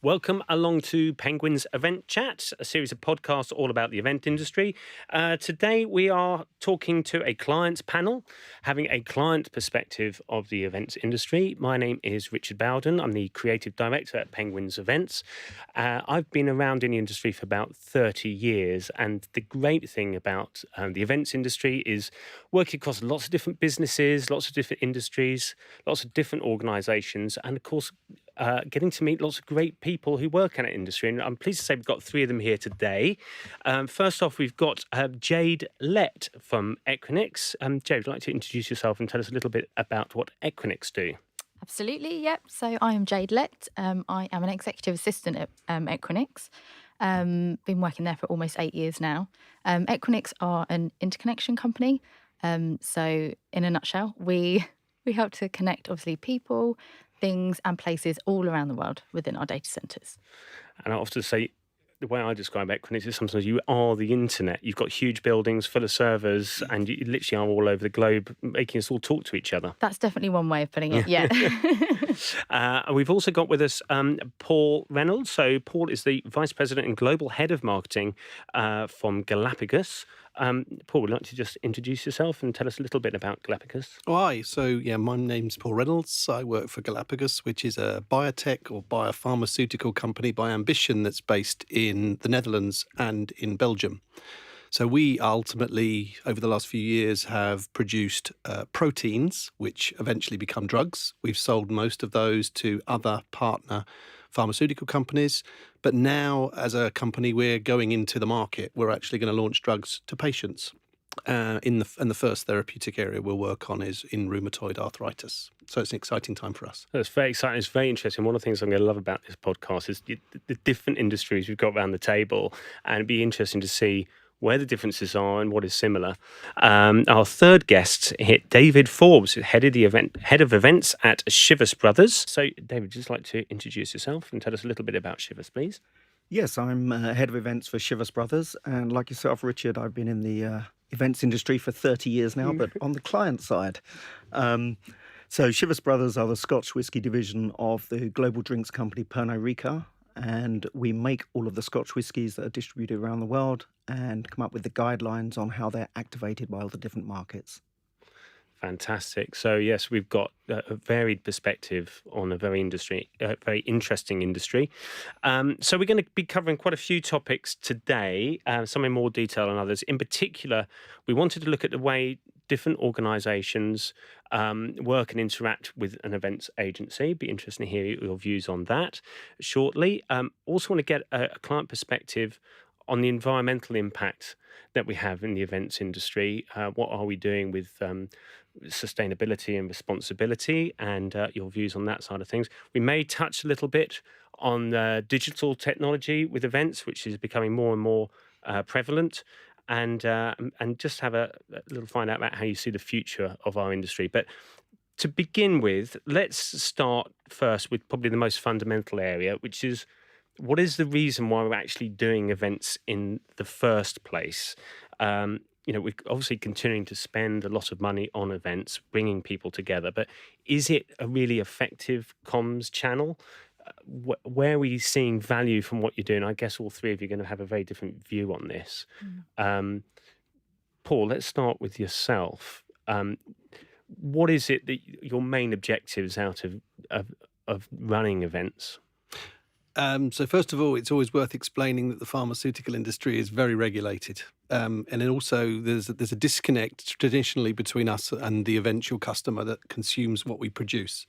Welcome along to Penguin's Event Chat, a series of podcasts all about the event industry. Today we are talking to a clients panel, having a client perspective of the events industry. My name is Richard Bowden. I'm the creative director at Penguin's Events. I've been around in the industry for about 30 years, and the great thing about the events industry is working across lots of different businesses, lots of different industries, lots of different organisations, and of course getting to meet lots of great people who work in that industry. And I'm pleased to say we've got three of them here today. First off, we've got Jade Lett from Equinix. Jade, would you like to introduce yourself and tell us a little bit about what Equinix do? Absolutely, yep. So I am Jade Lett. I am an executive assistant at Equinix. Been working there for almost 8 years now. Equinix are an interconnection company. So in a nutshell, we help to connect, obviously, people, things and places all around the world within our data centres. And I often say, the way I describe Equinix is sometimes you are the internet. You've got huge buildings full of servers and you literally are all over the globe making us all talk to each other. That's definitely one way of putting it, yeah. We've also got with us Paul Reynolds. So Paul is the Vice President and Global Head of Marketing from Galapagos. Paul, would you like to just introduce yourself and tell us a little bit about Galapagos? Hi, my name's Paul Reynolds. I work for Galapagos, which is a biotech or biopharmaceutical company by ambition that's based in the Netherlands and in Belgium. So we ultimately, over the last few years, have produced proteins, which eventually become drugs. We've sold most of those to other partner pharmaceutical companies. But now, as a company, we're going into the market. We're actually going to launch drugs to patients. And the first therapeutic area we'll work on is in rheumatoid arthritis. So it's an exciting time for us. That's very exciting. It's very interesting. One of the things I'm going to love about this podcast is the different industries we've got around the table. And it'd be interesting to see where the differences are and what is similar. Our third guest hit David Forbes, head of events at Chivas Brothers. So, David, would you just like to introduce yourself and tell us a little bit about Chivas, please? Yes, I'm head of events for Chivas Brothers. And like yourself, Richard, I've been in the events industry for 30 years now, but on the client side. So Chivas Brothers are the Scotch whisky division of the global drinks company Pernod Ricard. And we make all of the Scotch whiskies that are distributed around the world and come up with the guidelines on how they're activated by all the different markets. Fantastic. So yes, we've got a varied perspective on a very interesting industry. So we're going to be covering quite a few topics today, some in more detail than others. In particular, we wanted to look at the way different organisations work and interact with an events agency. Be interesting to hear your views on that shortly. Also want to get a client perspective on the environmental impact that we have in the events industry. What are we doing with sustainability and responsibility, and your views on that side of things. We may touch a little bit on digital technology with events, which is becoming more and more prevalent, and just have a little find out about how you see the future of our industry. But to begin with, let's start first with probably the most fundamental area, which is what is the reason why we're actually doing events in the first place? We're obviously continuing to spend a lot of money on events, bringing people together, but is it a really effective comms channel? Where are we seeing value from what you're doing? I guess all three of you are going to have a very different view on this. Paul, let's start with yourself. What is it that your main objectives out of running events? So first of all, it's always worth explaining that the pharmaceutical industry is very regulated. And then also there's a disconnect traditionally between us and the eventual customer that consumes what we produce.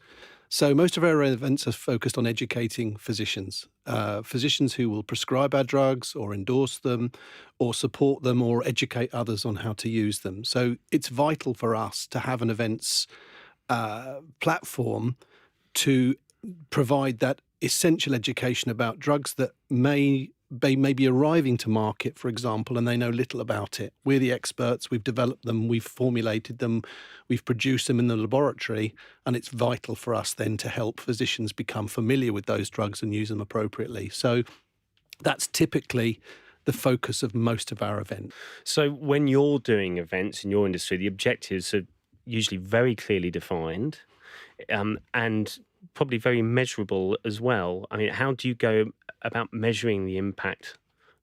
So most of our events are focused on educating physicians who will prescribe our drugs or endorse them or support them or educate others on how to use them. So it's vital for us to have an events platform to provide that essential education about drugs that may be arriving to market, for example, and they know little about it. We're the experts. We've developed them. We've formulated them. We've produced them in the laboratory. And it's vital for us then to help physicians become familiar with those drugs and use them appropriately. So that's typically the focus of most of our events. So when you're doing events in your industry, the objectives are usually very clearly defined. And probably very measurable as well. I mean, how do you go about measuring the impact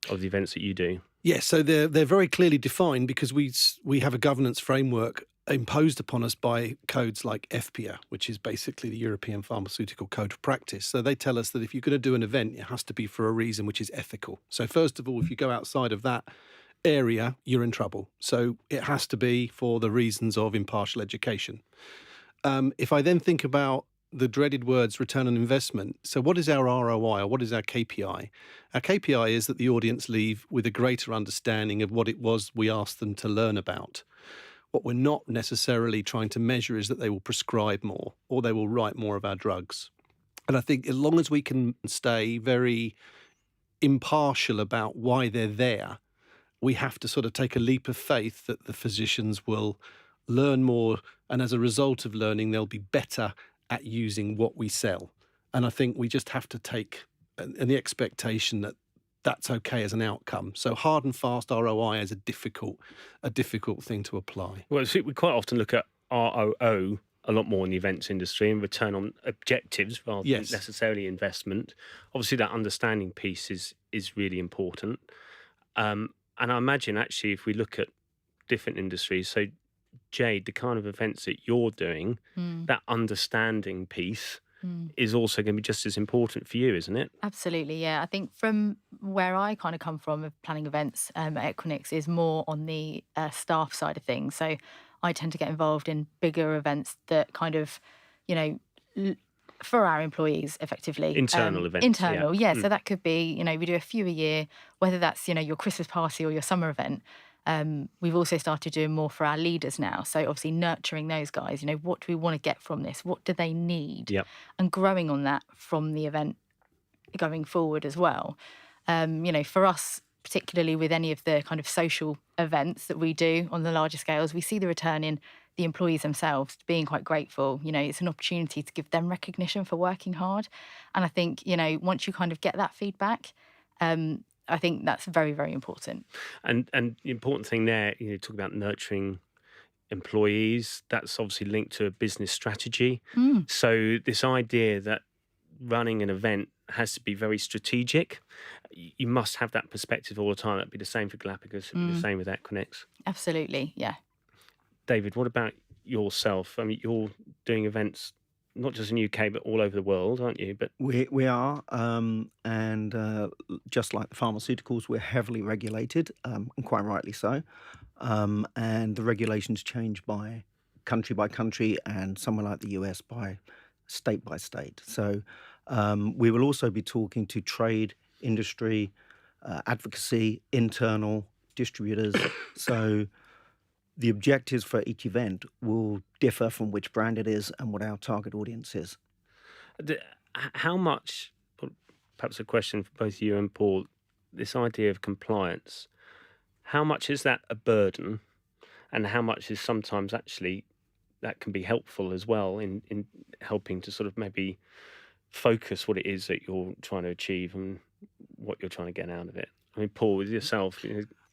of the events that you do? Yes, so they're very clearly defined because we have a governance framework imposed upon us by codes like FPA, which is basically the European Pharmaceutical Code of Practice. So they tell us that if you're going to do an event, it has to be for a reason which is ethical. So first of all, if you go outside of that area, you're in trouble. So it has to be for the reasons of impartial education. If I then think about the dreaded words return on investment. So what is our ROI, or what is our KPI? Our KPI is that the audience leave with a greater understanding of what it was we asked them to learn about. What we're not necessarily trying to measure is that they will prescribe more or they will write more of our drugs. And I think as long as we can stay very impartial about why they're there, we have to sort of take a leap of faith that the physicians will learn more, and as a result of learning, they'll be better at using what we sell. And I think we just have to take the expectation that that's okay as an outcome. So hard and fast ROI is a difficult thing to apply. Well, we quite often look at ROO a lot more in the events industry and return on objectives rather than necessarily investment. Obviously, that understanding piece is really important. And I imagine actually if we look at different industries, so Jade, the kind of events that you're doing, that understanding piece is also going to be just as important for you, isn't it? Absolutely, yeah. I think from where I kind of come from of planning events at Equinix is more on the staff side of things. So I tend to get involved in bigger events that kind of, for our employees, effectively. Internal events. Internal, yeah. So that could be, we do a few a year, whether that's, your Christmas party or your summer event. We've also started doing more for our leaders now. So obviously nurturing those guys, what do we want to get from this? What do they need? Yep. And growing on that from the event going forward as well. For us, particularly with any of the kind of social events that we do on the larger scales, we see the return in the employees themselves being quite grateful. It's an opportunity to give them recognition for working hard. And I think, once you kind of get that feedback, I think that's very, very important. And the important thing there, talk about nurturing employees, that's obviously linked to a business strategy. So this idea that running an event has to be very strategic, you must have that perspective all the time. That'd be the same for Galapagos, it'd be the same with Equinix. Absolutely, yeah. David, what about yourself? I mean, you're doing events not just in the UK, but all over the world, aren't you? But we are, and just like the pharmaceuticals, we're heavily regulated, and quite rightly so. And the regulations change by country, and somewhere like the US by state. So we will also be talking to trade, industry, advocacy, internal distributors. So the objectives for each event will differ from which brand it is and what our target audience is. How much, perhaps a question for both you and Paul, this idea of compliance, how much is that a burden and how much is sometimes actually that can be helpful as well in helping to sort of maybe focus what it is that you're trying to achieve and what you're trying to get out of it? I mean, Paul, with yourself,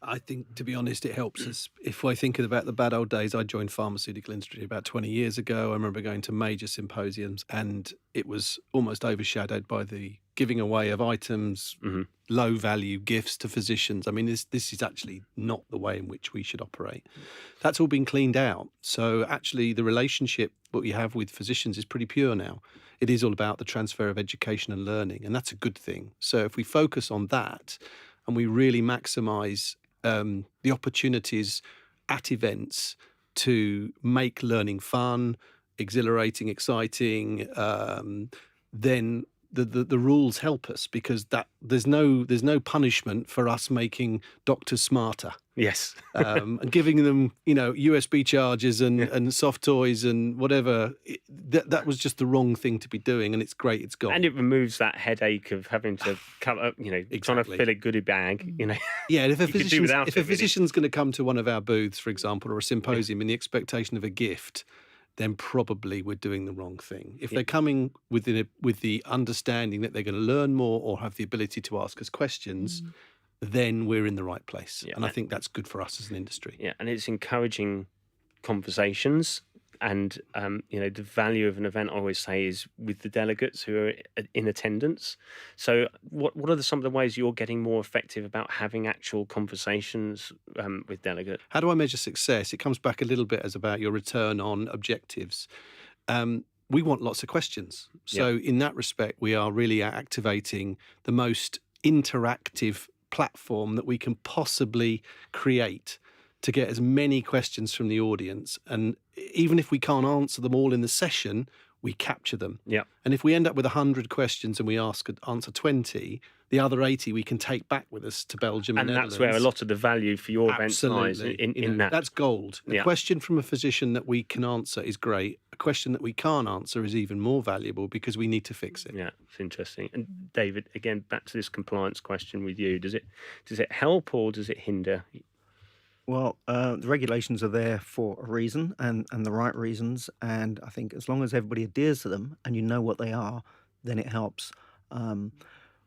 I think, to be honest, it helps us. If I think about the bad old days, I joined pharmaceutical industry about 20 years ago. I remember going to major symposiums and it was almost overshadowed by the giving away of items, low value gifts to physicians. I mean, this is actually not the way in which we should operate. That's all been cleaned out. So actually the relationship that we have with physicians is pretty pure now. It is all about the transfer of education and learning, and that's a good thing. So if we focus on that and we really maximise the opportunities at events to make learning fun, exhilarating, exciting, then the rules help us because there's no punishment for us making doctors smarter. yes. And giving them, USB chargers and soft toys and whatever. That was just the wrong thing to be doing, and it's great it's gone. And it removes that headache of having to cut up, trying to Exactly. fill a goodie bag, Yeah, and if a You could do without it, really. physician's going to come to one of our booths, for example, or a symposium in the expectation of a gift, then probably we're doing the wrong thing. If they're coming with the understanding that they're going to learn more or have the ability to ask us questions, then we're in the right place. Yeah. And I think that's good for us as an industry. Yeah, and it's encouraging conversations And the value of an event, I always say, is with the delegates who are in attendance. So what are some of the ways you're getting more effective about having actual conversations with delegates? How do I measure success? It comes back a little bit as about your return on objectives. We want lots of questions. So in that respect, we are really activating the most interactive platform that we can possibly create to get as many questions from the audience. And even if we can't answer them all in the session, we capture them. Yeah. And if we end up with 100 questions and we answer 20, the other 80 we can take back with us to Belgium and Netherlands. That's where a lot of the value for your events lies in that. That's gold. A question from a physician that we can answer is great. A question that we can't answer is even more valuable because we need to fix it. Yeah, it's interesting. And David, again, back to this compliance question with you. Does it help or does it hinder? Well, the regulations are there for a reason and the right reasons. And I think as long as everybody adheres to them and you know what they are, then it helps.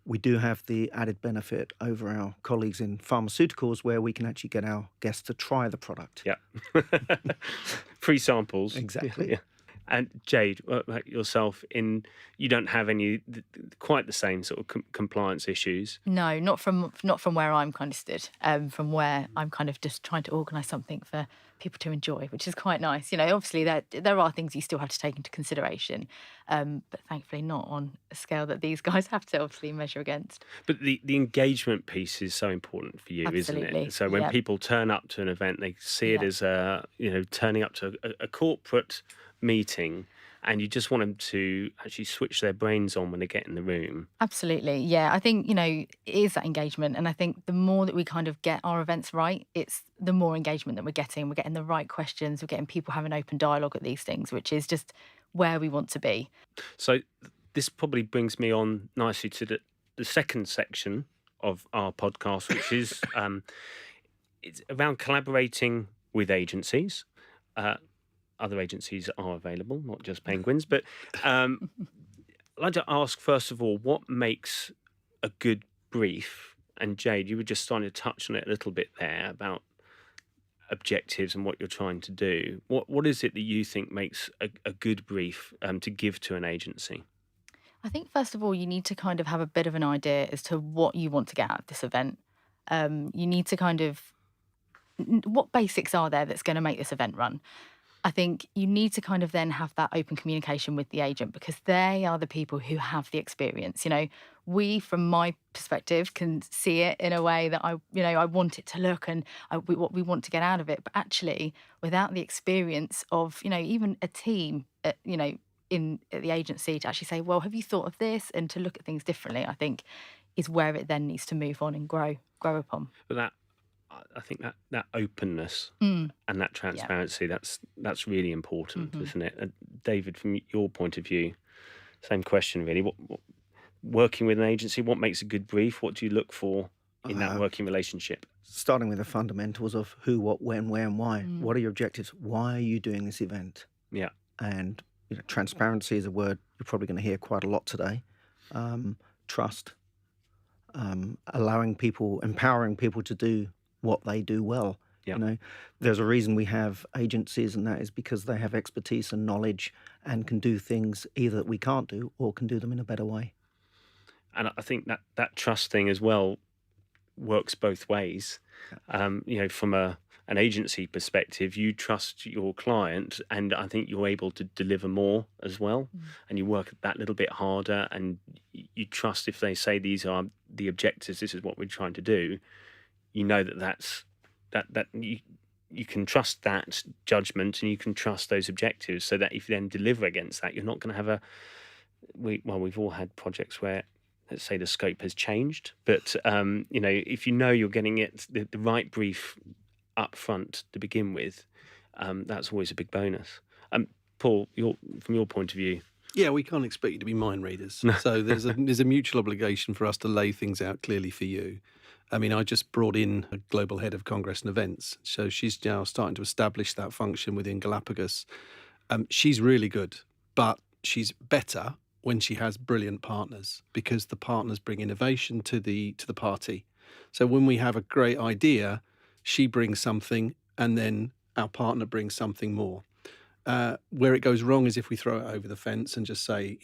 We do have the added benefit over our colleagues in pharmaceuticals where we can actually get our guests to try the product. Yeah. Free samples. Exactly. Yeah. And Jade, what about yourself? You don't have any quite the same sort of compliance issues. No, not from where I'm kind of stood. From where I'm kind of just trying to organise something for people to enjoy, which is quite nice. Obviously there are things you still have to take into consideration, but thankfully not on a scale that these guys have to obviously measure against. But the engagement piece is so important for you, Absolutely. Isn't it? So when people turn up to an event, they see it as turning up to a corporate meeting, and you just want them to actually switch their brains on when they get in the room. Absolutely. Yeah, I think, it is that engagement. And I think the more that we kind of get our events right, it's the more engagement that we're getting. We're getting the right questions. We're getting people having open dialogue at these things, which is just where we want to be. So this probably brings me on nicely to the second section of our podcast, which is it's around collaborating with agencies. Other agencies are available, not just Penguins. But I'd like to ask, first of all, what makes a good brief? And Jade, you were just starting to touch on it a little bit there about objectives and what you're trying to do. What is it that you think makes a good brief to give to an agency? I think, first of all, you need to kind of have a bit of an idea as to what you want to get out of this event. You need to kind of... what basics are there that's going to make this event run? I think you need to kind of then have that open communication with the agent because they are the people who have the experience. We, from my perspective, can see it in a way that I want it to look and what we want to get out of it. But actually, without the experience of, even a team, at the agency to actually say, well, have you thought of this? And to look at things differently, I think, is where it then needs to move on and grow upon. But I think that openness and that transparency, that's really important, isn't it? David, from your point of view, same question really. What working with an agency, what makes a good brief? What do you look for in that working relationship? Starting with the fundamentals of who, what, when, where, and why. What are your objectives? Why are you doing this event? Yeah. And transparency is a word you're probably going to hear quite a lot today. Trust. Allowing people, empowering people to do what they do well. Yep. There's a reason we have agencies, and that is because they have expertise and knowledge and can do things either that we can't do or can do them in a better way. And I think that trust thing as well works both ways. From an agency perspective, you trust your client, and I think you're able to deliver more as well. And you work that little bit harder, and you trust if they say these are the objectives, this is what we're trying to do. You know that you can trust that judgment and you can trust those objectives, so that if you then deliver against that, you're not going to have we've all had projects where, let's say, the scope has changed, but if you're getting it the right brief up front to begin with, that's always a big bonus. Paul, from your point of view. Yeah, we can't expect you to be mind readers. So there's a mutual obligation for us to lay things out clearly for you. I mean, I just brought in a global head of Congress and events. So she's now starting to establish that function within Galapagos. She's really good, but she's better when she has brilliant partners, because the partners bring innovation to the party. So when we have a great idea, she brings something and then our partner brings something more. Where it goes wrong is if we throw it over the fence and just say,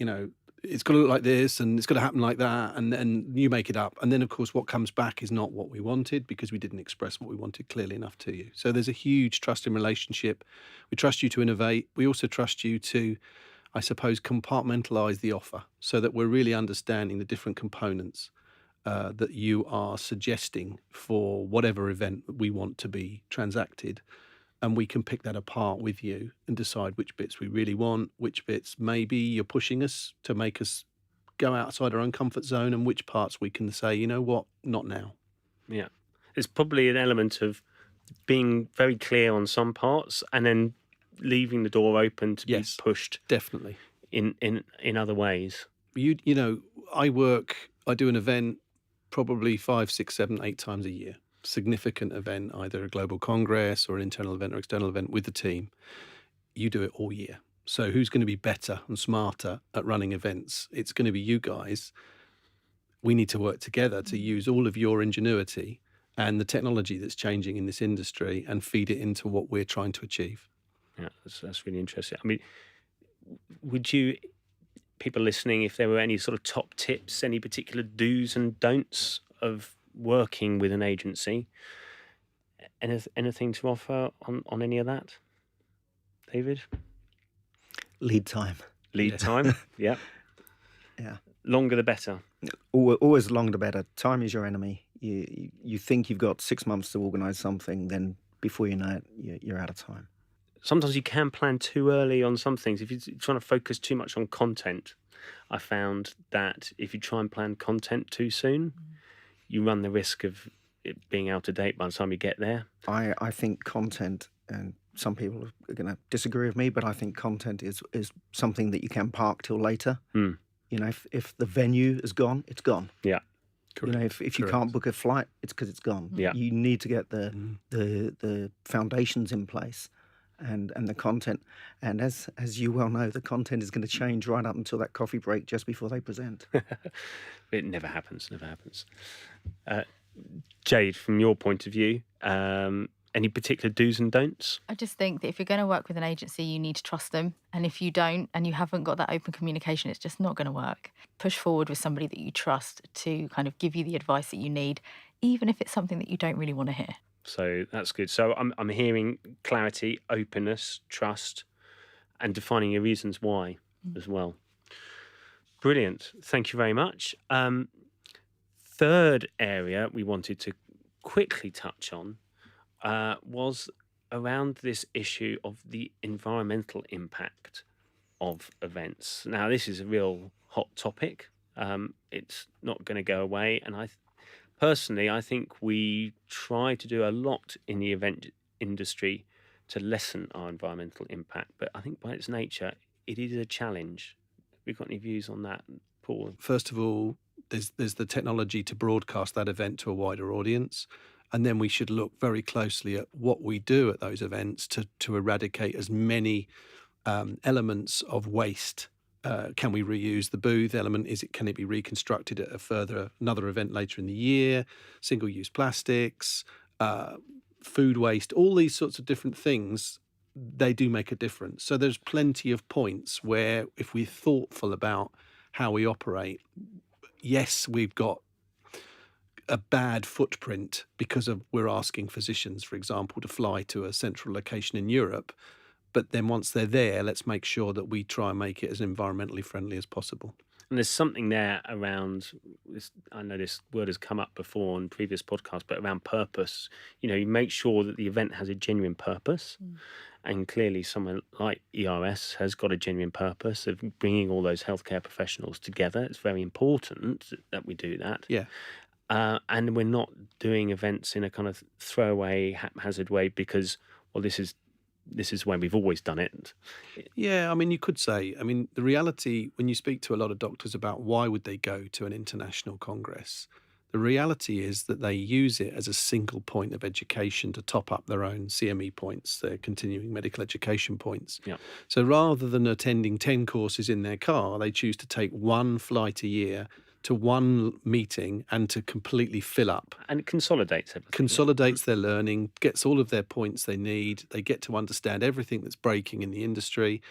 it's got to look like this and it's got to happen like that, and you make it up. And then, of course, what comes back is not what we wanted because we didn't express what we wanted clearly enough to you. So there's a huge trusting relationship. We trust you to innovate. We also trust you to, I suppose, compartmentalise the offer so that we're really understanding the different components that you are suggesting for whatever event that we want to be transacted. And we can pick that apart with you and decide which bits we really want, which bits maybe you're pushing us to make us go outside our own comfort zone, and which parts we can say, you know what, not now. Yeah. There's probably an element of being very clear on some parts and then leaving the door open to Yes, be pushed definitely. in other ways. I do an event probably 5, 6, 7, 8 times a year. Significant event, either a global congress or an internal event or external event with the team. You do it all year. So who's going to be better and smarter at running events? It's going to be you guys. We need to work together to use all of your ingenuity and the technology that's changing in this industry and feed it into what we're trying to achieve. Yeah, that's really interesting. I mean, would you, people listening, if there were any sort of top tips, any particular do's and don'ts of working with an agency, anything to offer on any of that, David? Lead time. Lead time, yeah. Yeah. Longer the better. Always longer the better. Time is your enemy. You think you've got 6 months to organise something, then before you know it, you're out of time. Sometimes you can plan too early on some things. If you're trying to focus too much on content, I found that if you try and plan content too soon, you run the risk of it being out of date by the time you get there. I think content, and some people are going to disagree with me, but I think content is something that you can park till later. If the venue is gone, it's gone. Yeah. Correct. If you can't book a flight, it's because it's gone. Yeah. You need to get the foundations in place and the content. And as you well know, the content is going to change right up until that coffee break just before they present. It never happens. Jade, from your point of view, any particular do's and don'ts? I just think that if you're going to work with an agency, you need to trust them. And if you don't, and you haven't got that open communication, it's just not going to work. Push forward with somebody that you trust to kind of give you the advice that you need, even if it's something that you don't really want to hear. So that's good. So I'm hearing clarity, openness, trust, and defining your reasons why as well. Brilliant. Thank you very much. Third area we wanted to quickly touch on was around this issue of the environmental impact of events. Now, this is a real hot topic. It's not going to go away. And personally, I think we try to do a lot in the event industry to lessen our environmental impact. But I think by its nature, it is a challenge. We've got any views on that, Paul? First of all, there's the technology to broadcast that event to a wider audience. And then we should look very closely at what we do at those events to eradicate as many elements of waste. Can we reuse the booth element? Can it be reconstructed at another event later in the year? Single-use plastics, food waste, all these sorts of different things, they do make a difference. So there's plenty of points where if we're thoughtful about how we operate, yes, we've got a bad footprint because we're asking physicians, for example, to fly to a central location in Europe. But then once they're there, let's make sure that we try and make it as environmentally friendly as possible. And there's something there around this. I know this word has come up before on previous podcasts, but around purpose. You make sure that the event has a genuine purpose. And clearly someone like ERS has got a genuine purpose of bringing all those healthcare professionals together. It's very important that we do that. Yeah. And we're not doing events in a kind of throwaway, haphazard way because, well, this is the way we've always done it. Yeah, I mean, you could say, the reality, when you speak to a lot of doctors about why would they go to an international congress, the reality is that they use it as a single point of education to top up their own CME points, their continuing medical education points. Yeah. So rather than attending 10 courses in their car, they choose to take one flight a year to one meeting and to completely fill up. And it consolidates everything. Consolidates their learning, gets all of their points they need. They get to understand everything that's breaking in the industry.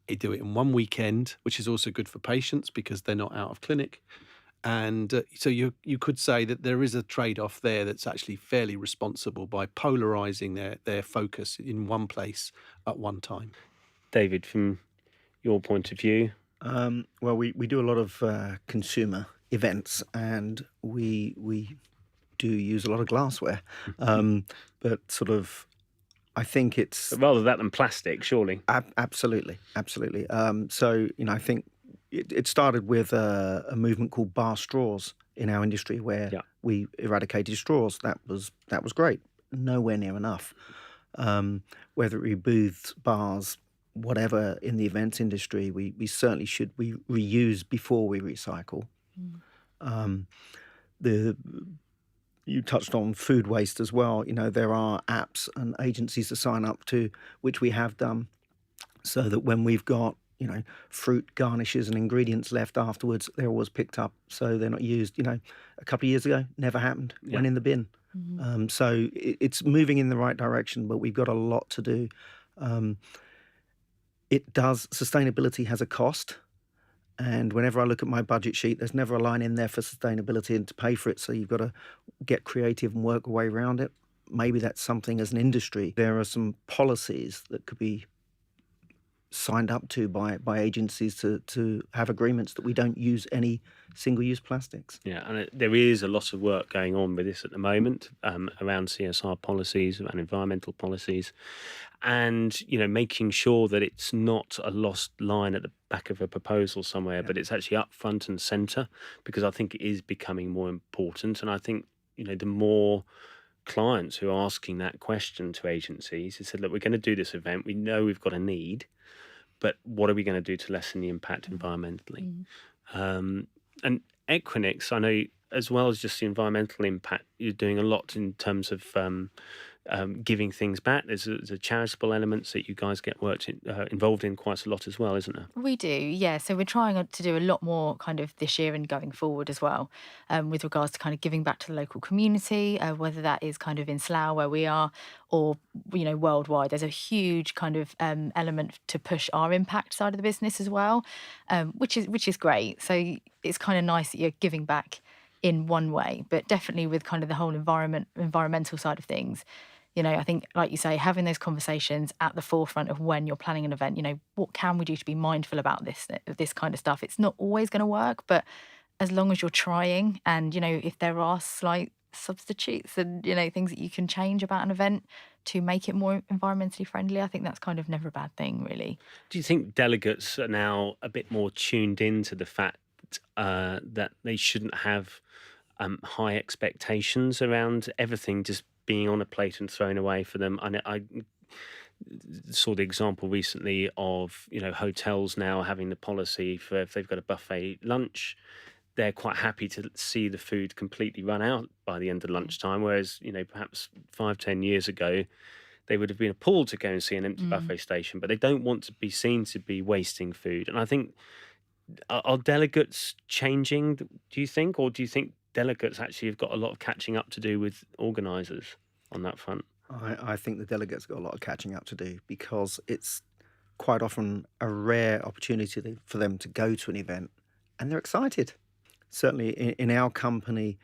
They do it in one weekend, which is also good for patients because they're not out of clinic. And so you could say that there is a trade-off there that's actually fairly responsible by polarising their focus in one place at one time. David, from your point of view? Well, we do a lot of consumer events, and we do use a lot of glassware. But sort of, I think it's... Rather that than plastic, surely. Absolutely. So, I think it started with a movement called bar straws in our industry, where we eradicated straws. That was great. Nowhere near enough. Whether it be booths, bars, whatever in the events industry, we certainly should reuse before we recycle. You touched on food waste as well. There are apps and agencies to sign up to, which we have done, so that when we've got fruit garnishes and ingredients left afterwards, they're always picked up, so they're not used. A couple of years ago, never happened. Went in the bin. So it's moving in the right direction, but we've got a lot to do. Sustainability has a cost, and whenever I look at my budget sheet, there's never a line in there for sustainability and to pay for it. So you've got to get creative and work a way around it. Maybe that's something as an industry. There are some policies that could be signed up to by agencies to have agreements that we don't use any single-use plastics. Yeah, and there is a lot of work going on with this at the moment around CSR policies and environmental policies, and making sure that it's not a lost line at the back of a proposal somewhere, but it's actually up front and centre, because I think it is becoming more important. And I think the more clients who are asking that question to agencies, who said, look, we're going to do this event, we know we've got a need, but what are we going to do to lessen the impact environmentally? And Equinix, I know, as well as just the environmental impact, you're doing a lot in terms of giving things back. There's a charitable elements that you guys get involved in quite a lot as well, isn't there? We do, yeah. So we're trying to do a lot more kind of this year and going forward as well, with regards to kind of giving back to the local community, whether that is kind of in Slough where we are, or worldwide. There's a huge kind of element to push our impact side of the business as well, which is great. So it's kind of nice that you're giving back in one way, but definitely with kind of the whole environmental side of things. I think, like you say, having those conversations at the forefront of when you're planning an event, what can we do to be mindful about this kind of stuff? It's not always going to work, but as long as you're trying, and, if there are slight substitutes and, things that you can change about an event to make it more environmentally friendly, I think that's kind of never a bad thing, really. Do you think delegates are now a bit more tuned into the fact that they shouldn't have high expectations around everything just being on a plate and thrown away for them? I saw the example recently of hotels now having the policy for, if they've got a buffet lunch, they're quite happy to see the food completely run out by the end of lunchtime, whereas perhaps 5-10 years ago they would have been appalled to go and see an empty buffet station, but they don't want to be seen to be wasting food. And I think, are delegates changing, do you think, or do you think delegates actually have got a lot of catching up to do with organisers on that front? I think the delegates got a lot of catching up to do, because it's quite often a rare opportunity for them to go to an event and they're excited. Certainly in our company,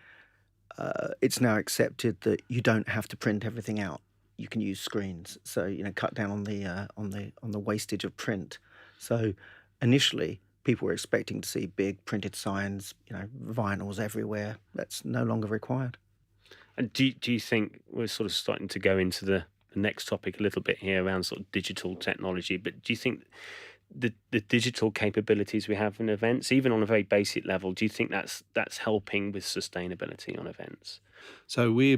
it's now accepted that you don't have to print everything out. You can use screens, so cut down on the wastage of print. So initially, people were expecting to see big printed signs, vinyls everywhere. That's no longer required. And do you think we're sort of starting to go into the next topic a little bit here around sort of digital technology, but do you think the digital capabilities we have in events, even on a very basic level, do you think that's helping with sustainability on events? So I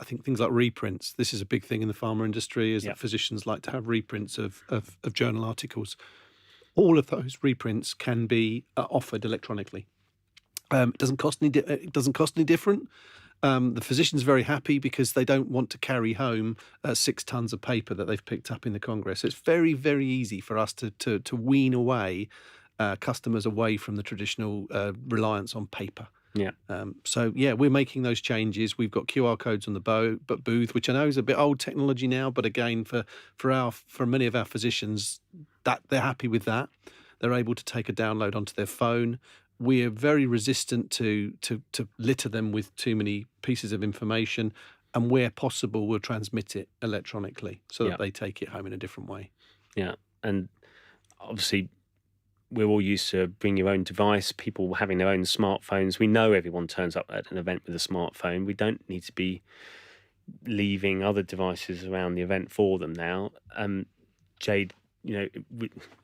think things like reprints, this is a big thing in the pharma industry, is that physicians like to have reprints of journal articles. All of those reprints can be offered electronically. It doesn't cost any different. The physician's very happy because they don't want to carry home 6 tons of paper that they've picked up in the Congress. So it's very, very easy for us to wean away customers away from the traditional reliance on paper. Yeah. So yeah, we're making those changes. We've got QR codes on the booth, which I know is a bit old technology now, but again, for many of our physicians, that they're happy with that. They're able to take a download onto their phone. We're very resistant to litter them with too many pieces of information, and where possible, we'll transmit it electronically so that they take it home in a different way. Yeah, and obviously, we're all used to bring your own device, people having their own smartphones. We know everyone turns up at an event with a smartphone. We don't need to be leaving other devices around the event for them now. Jade,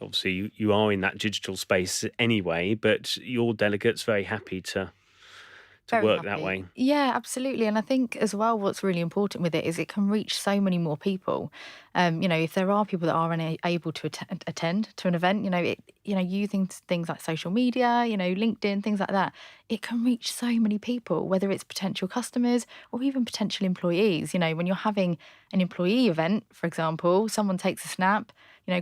obviously you are in that digital space anyway, but your delegate's very happy to Very work that happy. way. Yeah, absolutely. And I think as well, what's really important with it is it can reach so many more people. If there are people that are unable to attend to an event, using things like social media, LinkedIn, things like that, it can reach so many people, whether it's potential customers or even potential employees. When you're having an employee event, for example, someone takes a snap,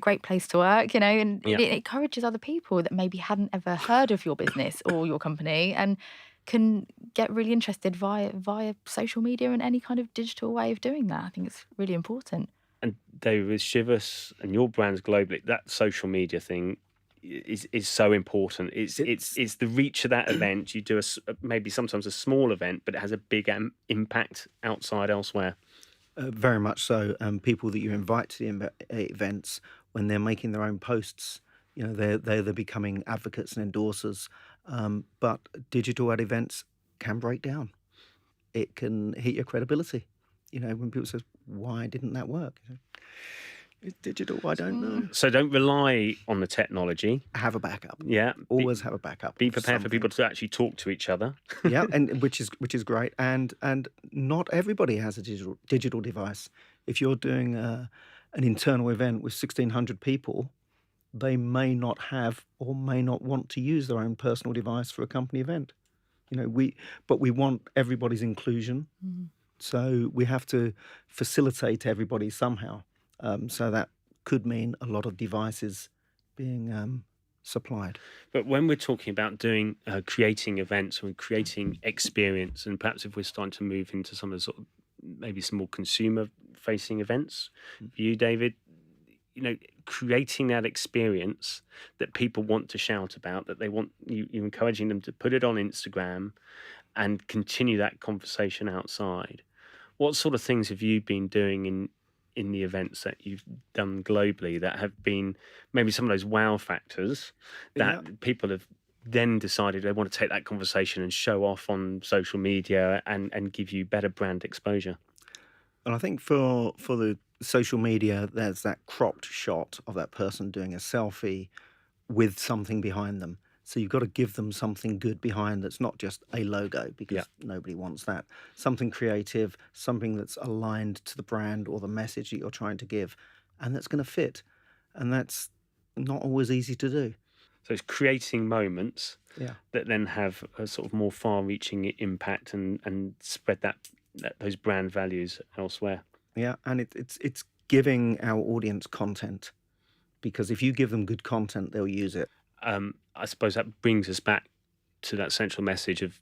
great place to work, and Yeah. it encourages other people that maybe hadn't ever heard of your business or your company and can get really interested via social media and any kind of digital way of doing that. I think it's really important. And David, with Chivas and your brands globally, that social media thing is so important. It's the reach of that event. You do maybe sometimes a small event, but it has a big impact elsewhere. Very much so. People that you invite to the events, when they're making their own posts, they're becoming advocates and endorsers. But digital at events can break down. It can hit your credibility. When people say, "Why didn't that work?" It's digital. I don't know. So don't rely on the technology. Have a backup. Yeah, Always have a backup. be of prepared for something. people to actually talk to each other. Yeah, and which is great. And not everybody has a digital device. If you're doing an internal event with 1,600 people, they may not have or may not want to use their own personal device for a company event. But we want everybody's inclusion, so we have to facilitate everybody somehow. So that could mean a lot of devices being supplied. But when we're talking about doing creating events or creating experience, and perhaps if we're starting to move into some of the sort of maybe some more consumer-facing events, for you, David, creating that experience that people want to shout about, that they want you're encouraging them to put it on Instagram and continue that conversation outside. What sort of things have you been doing in the events that you've done globally that have been maybe some of those wow factors that people have then decided they want to take that conversation and show off on social media and give you better brand exposure? And I think for the social media, there's that cropped shot of that person doing a selfie with something behind them. So you've got to give them something good behind that's not just a logo, because nobody wants that. Something creative, something that's aligned to the brand or the message that you're trying to give, and that's going to fit. And that's not always easy to do. So it's creating moments Yeah. that then have a sort of more far-reaching impact and spread those brand values elsewhere. Yeah, and it's giving our audience content, because if you give them good content, they'll use it. I suppose that brings us back to that central message of,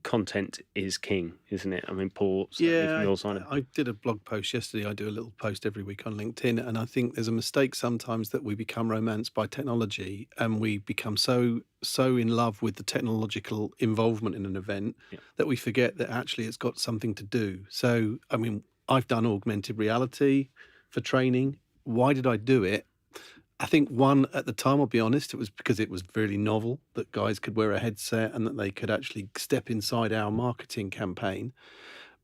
content is king, isn't it? I mean, Paul, certainly from your side. I did a blog post yesterday. I do a little post every week on LinkedIn, and I think there's a mistake sometimes that we become romanced by technology and we become so in love with the technological involvement in an event that we forget that actually it's got something to do. So, I mean, I've done augmented reality for training. Why did I do it? I think one, at the time, I'll be honest, it was because it was really novel that guys could wear a headset and that they could actually step inside our marketing campaign.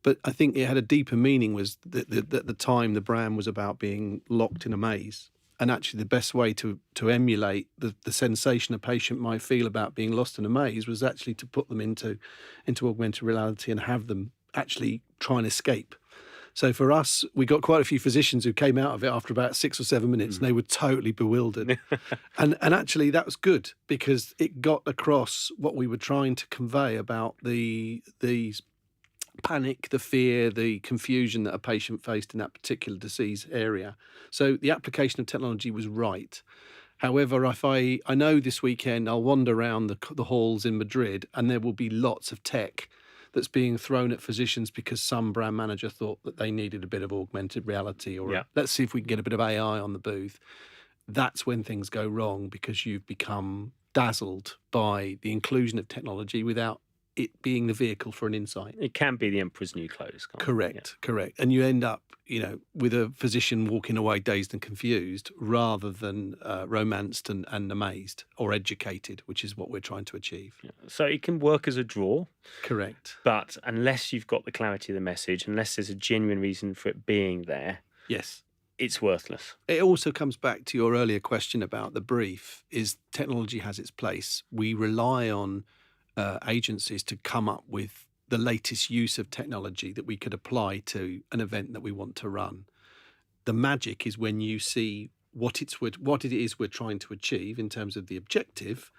But I think it had a deeper meaning, was that at the time the brand was about being locked in a maze. And actually the best way to emulate the sensation a patient might feel about being lost in a maze was actually to put them into augmented reality and have them actually try and escape. So for us, we got quite a few physicians who came out of it after about 6 or 7 minutes, and they were totally bewildered. and actually that was good, because it got across what we were trying to convey about the panic, the fear, the confusion that a patient faced in that particular disease area. So the application of technology was right. However, if I know this weekend I'll wander around the halls in Madrid and there will be lots of tech that's being thrown at physicians because some brand manager thought that they needed a bit of augmented reality or Yeah. let's see if we can get a bit of AI on the booth. That's when things go wrong because you've become dazzled by the inclusion of technology without it being the vehicle for an insight. It can be the emperor's new clothes. Can't it? Correct. And you end up, with a physician walking away dazed and confused rather than romanced and amazed or educated, which is what we're trying to achieve. Yeah. So it can work as a draw, Correct. but unless you've got the clarity of the message, unless there's a genuine reason for it being there, Yes. it's worthless. It also comes back to your earlier question about the brief, is technology has its place. We rely on agencies to come up with the latest use of technology that we could apply to an event that we want to run. The magic is when you see what it is we're trying to achieve in terms of the objective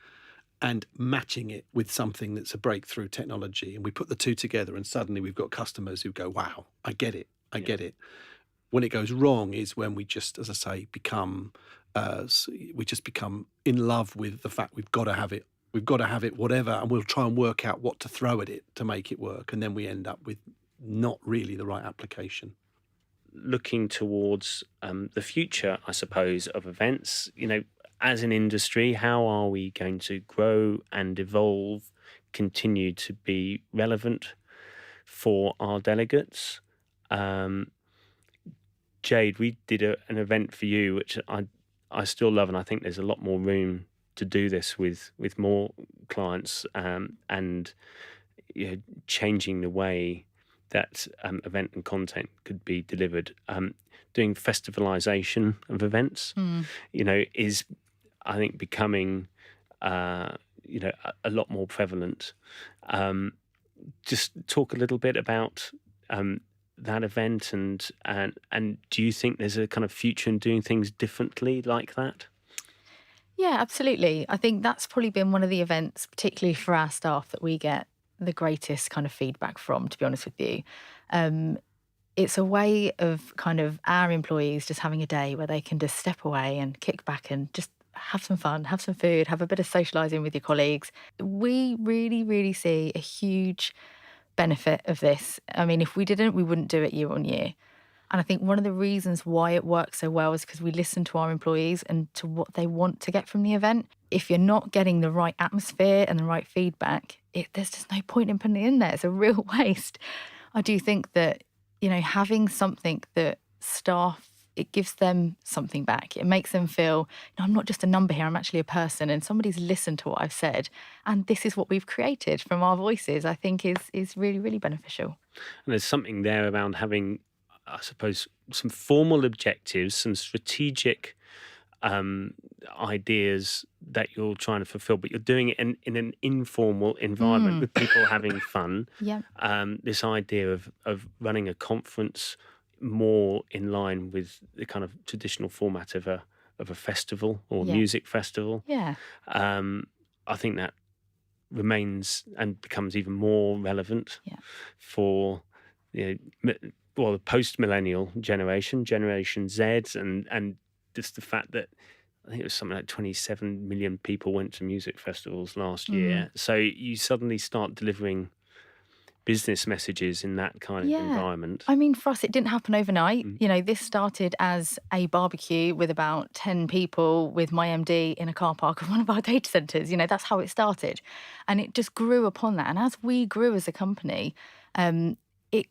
and matching it with something that's a breakthrough technology. And we put the two together and suddenly we've got customers who go, wow, I get it. Get it. When it goes wrong is when we just, as I say, become in love with the fact we've got to have it. We've got to have it, whatever, and we'll try and work out what to throw at it to make it work. And then we end up with not really the right application. Looking towards the future, I suppose, of events, as an industry, how are we going to grow and evolve, continue to be relevant for our delegates? Jade, we did an event for you, which I still love, and I think there's a lot more room to do this with more clients and changing the way that event and content could be delivered. Doing festivalization of events, is, I think, becoming a lot more prevalent. Just talk a little bit about that event and do you think there's a kind of future in doing things differently like that? Yeah, absolutely. I think that's probably been one of the events, particularly for our staff, that we get the greatest kind of feedback from, to be honest with you. It's a way of kind of our employees just having a day where they can just step away and kick back and just have some fun, have some food, have a bit of socialising with your colleagues. We really, really see a huge benefit of this. I mean, if we didn't, we wouldn't do it year on year. And I think one of the reasons why it works so well is because we listen to our employees and to what they want to get from the event. If you're not getting the right atmosphere and the right feedback, there's just no point in putting it in there. It's a real waste. I do think that, having something that staff, it gives them something back. It makes them feel, I'm not just a number here, I'm actually a person and somebody's listened to what I've said. And this is what we've created from our voices, I think is really, really beneficial. And there's something there around having, I suppose, some formal objectives, some strategic ideas that you're trying to fulfill, but you're doing it in an informal environment with people having fun. Yeah. This idea of running a conference more in line with the kind of traditional format of a festival or music festival. Yeah. I think that remains and becomes even more relevant for the post-millennial Generation Z, and just the fact that I think it was something like 27 million people went to music festivals last year. So you suddenly start delivering business messages in that kind of environment. I mean, for us, it didn't happen overnight. This started as a barbecue with about 10 people with my MD in a car park of one of our data centres. That's how it started. And it just grew upon that. And as we grew as a company,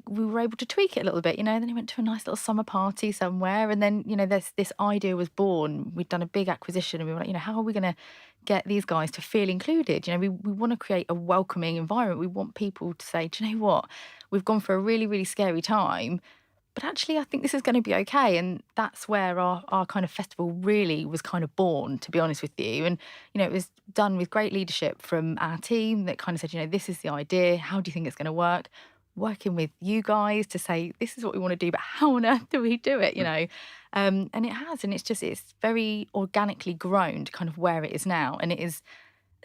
we were able to tweak it a little bit, then it went to a nice little summer party somewhere. And then, this idea was born. We'd done a big acquisition and we were like, how are we going to get these guys to feel included? We want to create a welcoming environment. We want people to say, do you know what? We've gone for a really, really scary time, but actually I think this is going to be okay. And that's where our kind of festival really was kind of born, to be honest with you. And, it was done with great leadership from our team that kind of said, this is the idea. How do you think it's going to work? Working with you guys to say, this is what we want to do, but how on earth do we do it, And it has, and it's very organically grown to kind of where it is now. And it is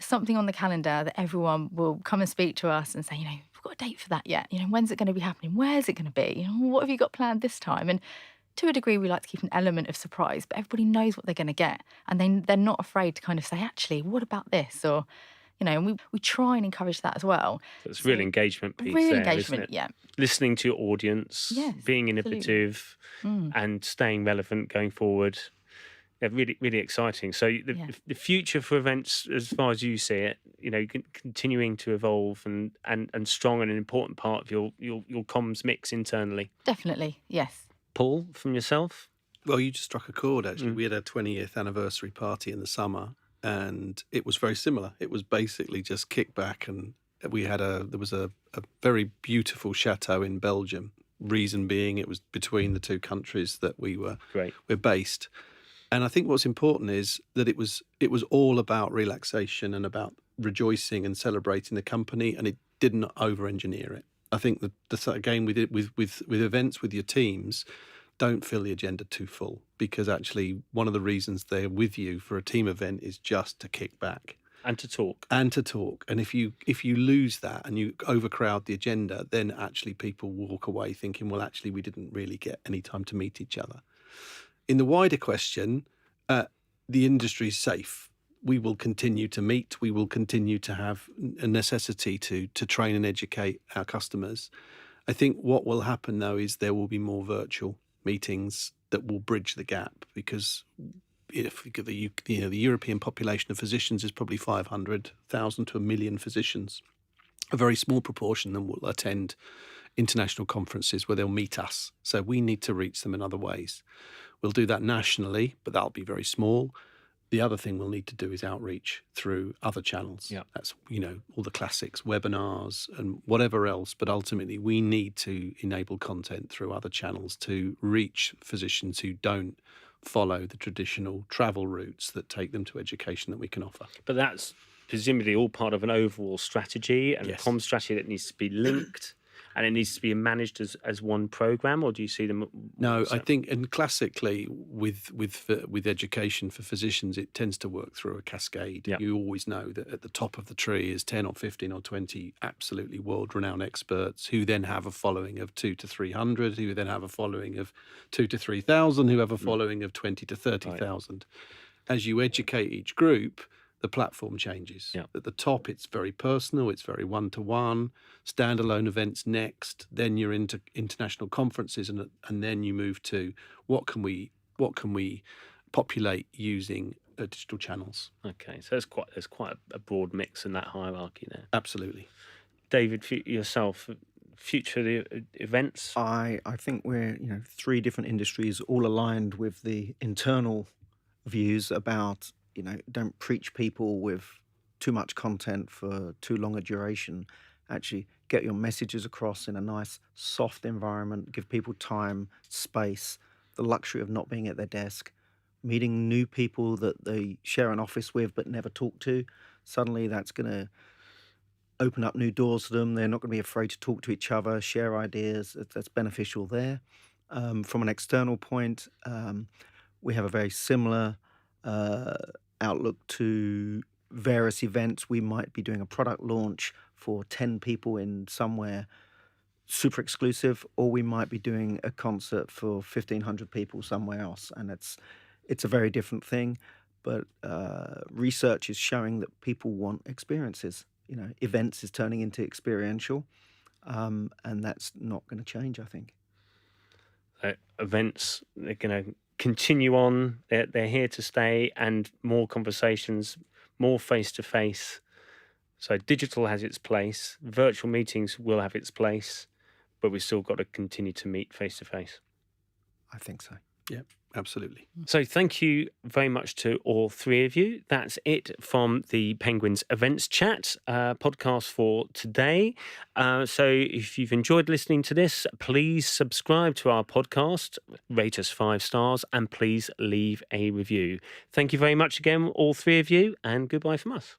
something on the calendar that everyone will come and speak to us and say, we've got a date for that yet. When's it going to be happening? Where's it going to be? What have you got planned this time? And to a degree, we like to keep an element of surprise, but everybody knows what they're going to get. And they're not afraid to kind of say, actually, what about this? Or, and we try and encourage that as well. So it's So real engagement piece real there, engagement, isn't it? yeah. Listening to your audience, Yes, being absolutely. innovative, and staying relevant going forward. Yeah, really, really exciting. So the future for events, as far as you see it, continuing to evolve and strong and an important part of your comms mix internally. Definitely, yes. Paul, from yourself? Well, you just struck a chord, actually. We had a 20th anniversary party in the summer, and it was very similar. It was basically just kick back, and there was a very beautiful chateau in Belgium. Reason being, it was between the two countries that we're based. And I think what's important is that it was all about relaxation and about rejoicing and celebrating the company, and it didn't over-engineer it. I think that again, with events with your teams, don't fill the agenda too full, because actually one of the reasons they're with you for a team event is just to kick back and to talk. And if you lose that and you overcrowd the agenda, then actually people walk away thinking, well, actually we didn't really get any time to meet each other. In the wider question, the industry is safe. We will continue to meet. We will continue to have a necessity to train and educate our customers. I think what will happen, though, is there will be more virtual meetings that will bridge the gap, because if the European population of physicians is probably 500,000 to 1 million physicians. A very small proportion of them will attend international conferences where they'll meet us. So we need to reach them in other ways. We'll do that nationally, but that'll be very small. The other thing we'll need to do is outreach through other channels. Yeah. That's, all the classics, webinars and whatever else. But ultimately, we need to enable content through other channels to reach physicians who don't follow the traditional travel routes that take them to education that we can offer. But that's presumably all part of an overall strategy and Yes. a comm strategy that needs to be linked. And it needs to be managed as one program, or do you see them? No, I think, and classically with education for physicians, it tends to work through a cascade. Yeah. You always know that at the top of the tree is 10 or 15 or 20 absolutely world-renowned experts who then have a following of 200 to 300, who then have a following of 2,000 to 3,000, who have a following of 20 to 30,000. As you educate each group, the platform changes. Yeah. At the top, it's very personal, it's very one-to-one, standalone events next, then you're into international conferences, and then you move to what can we populate using digital channels. Okay, so there's quite a broad mix in that hierarchy there. Absolutely. David, for yourself, future events? I think we're 3 different industries all aligned with the internal views about don't preach people with too much content for too long a duration. Actually get your messages across in a nice soft environment, give people time, space, the luxury of not being at their desk, meeting new people that they share an office with but never talk to. Suddenly that's going to open up new doors to them. They're not going to be afraid to talk to each other, share ideas. That's beneficial there. From an external point, we have a very similar outlook to various events. We might be doing a product launch for 10 people in somewhere super exclusive, or we might be doing a concert for 1,500 people somewhere else, and it's a very different thing. But research is showing that people want experiences. Events is turning into experiential, and that's not going to change, I think. Events, they're going to continue on. They're here to stay, and more conversations, more face-to-face. So digital has its place. Virtual meetings will have its place, but we've still got to continue to meet face-to-face. I think so. Yeah, absolutely. So thank you very much to all 3 of you. That's it from the Penguins Events Chat podcast for today. So if you've enjoyed listening to this, please subscribe to our podcast, rate us 5 stars, and please leave a review. Thank you very much again, all 3 of you, and goodbye from us.